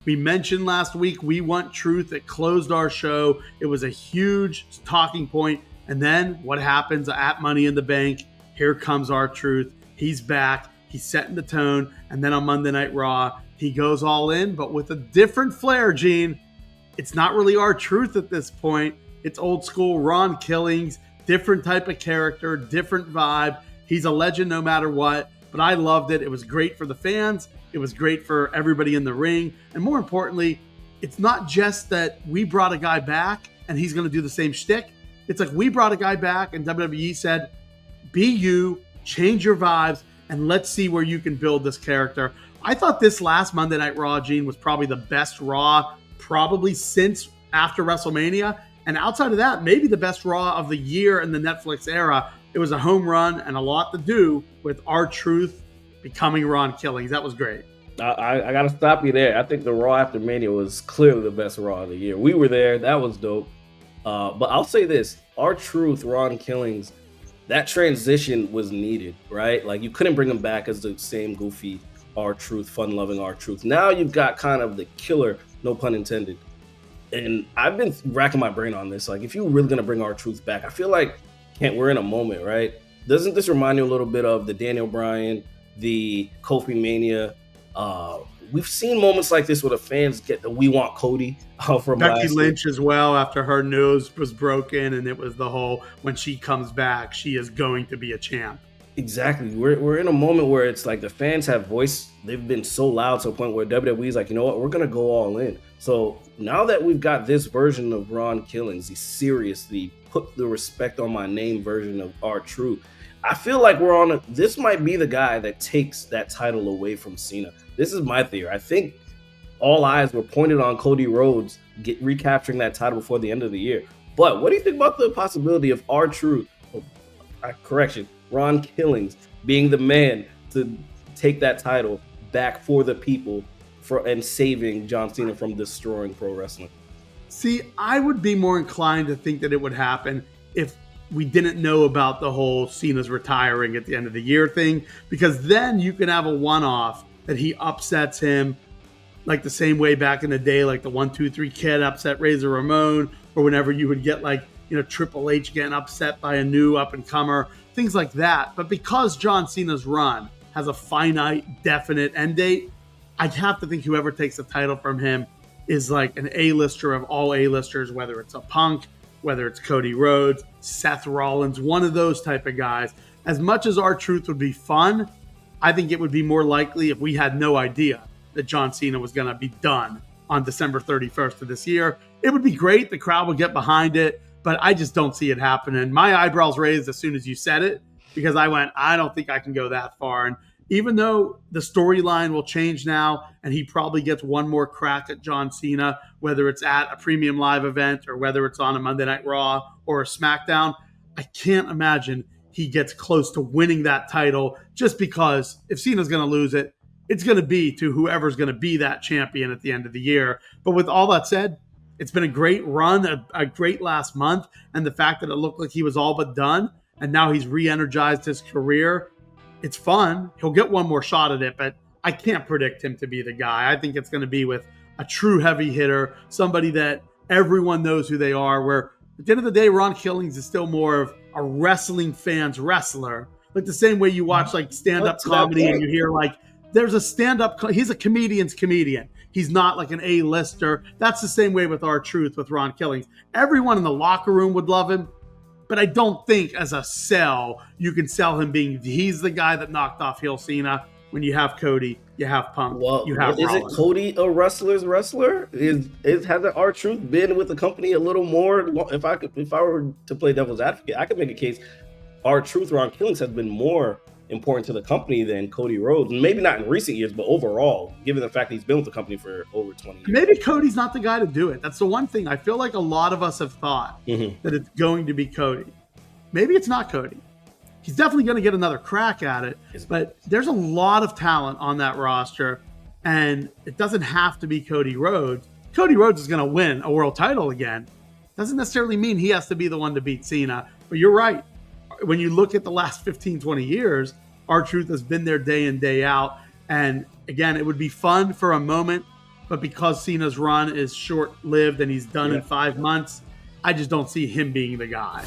We mentioned last week, we want truth. It closed our show. It was a huge talking point. And then what happens at Money in the Bank? Here comes our truth. He's back. He's setting the tone. And then on Monday Night Raw, he goes all in, but with a different flair, Gene. It's not really our truth at this point. It's old school Ron Killings, different type of character, different vibe. He's a legend no matter what, but I loved it. It was great for the fans. It was great for everybody in the ring. And more importantly, it's not just that we brought a guy back and he's going to do the same shtick. It's like we brought a guy back and WWE said, be you, change your vibes, and let's see where you can build this character. I thought this last Monday Night Raw, Gene, was probably the best Raw probably since after WrestleMania. And outside of that, maybe the best Raw of the year in the Netflix era. It was a home run and a lot to do with R-Truth becoming Ron Killings. That was great. I got to stop you there. I think the Raw after Mania was clearly the best Raw of the year. We were there. That was dope. But I'll say this. R-Truth, Ron Killings, that transition was needed, right? Like, you couldn't bring him back as the same goofy R-Truth, fun-loving R-Truth. Now you've got kind of the killer, no pun intended. And I've been racking my brain on this. Like, if you're really going to bring R-Truth back, I feel like we're in a moment, right? Doesn't this remind you a little bit of the Daniel Bryan, the Kofi Mania? We've seen moments like this where the fans get the "We Want Cody" from Becky Lynch as well, after her nose was broken, and it was the whole, when she comes back, she is going to be a champ. Exactly. We're in a moment where it's like the fans have voice. They've been so loud to a point where WWE's like, you know what, we're going to go all in. So now that we've got this version of Ron Killings, the serious, the put the respect on my name version of R-Truth, I feel like this might be the guy that takes that title away from Cena. This is my theory. I think all eyes were pointed on Cody Rhodes recapturing that title before the end of the year. But what do you think about the possibility of R-Truth, Ron Killings being the man to take that title back for the people and saving John Cena from destroying pro wrestling? See, I would be more inclined to think that it would happen if we didn't know about the whole Cena's retiring at the end of the year thing, because then you can have a one-off that he upsets him like the same way back in the day, like the 1, 2, 3 Kid upset Razor Ramon, or whenever you would get like, Triple H getting upset by a new up-and-comer, things like that. But because John Cena's run has a finite, definite end date, I'd have to think whoever takes the title from him is like an A-lister of all A-listers, whether it's a Punk, whether it's Cody Rhodes, Seth Rollins, one of those type of guys. As much as R-Truth would be fun, I think it would be more likely if we had no idea that John Cena was going to be done on December 31st of this year. It would be great. The crowd would get behind it, but I just don't see it happening. My eyebrows raised as soon as you said it, because I don't think I can go that far. And even though the storyline will change now and he probably gets one more crack at John Cena, whether it's at a premium live event or whether it's on a Monday Night Raw or a SmackDown, I can't imagine he gets close to winning that title, just because if Cena's going to lose it, it's going to be to whoever's going to be that champion at the end of the year. But with all that said, it's been a great run, a great last month, and the fact that it looked like he was all but done, and now he's re-energized his career, it's fun. He'll get one more shot at it, but I can't predict him to be the guy. I think it's going to be with a true heavy hitter, somebody that everyone knows who they are, where at the end of the day, Ron Killings is still more of a wrestling fan's wrestler. Like the same way you watch like stand-up comedy and you hear like, there's a stand-up, he's a comedian's comedian. He's not like an A-lister. That's the same way with R-Truth, with Ron Killings. Everyone in the locker room would love him, but I don't think as a sell, you can sell him being, he's the guy that knocked off heel Cena. When you have Cody, you have Punk, you have Rollins. Is it Cody a wrestler's wrestler? Hasn't R-Truth been with the company a little more? If I were to play devil's advocate, I could make a case R-Truth, Ron Killings has been more important to the company than Cody Rhodes. Maybe not in recent years, but overall, given the fact that he's been with the company for over 20 years. Maybe Cody's not the guy to do it. That's the one thing. I feel like a lot of us have thought that it's going to be Cody. Maybe it's not Cody. He's definitely going to get another crack at it, but there's a lot of talent on that roster, and it doesn't have to be Cody Rhodes. Cody Rhodes is going to win a world title again. Doesn't necessarily mean he has to be the one to beat Cena, but you're right. When you look at the last 15, 20 years, R-Truth has been there day in, day out, and again, it would be fun for a moment But because Cena's run is short lived and he's done in 5 months, I just don't see him being the guy.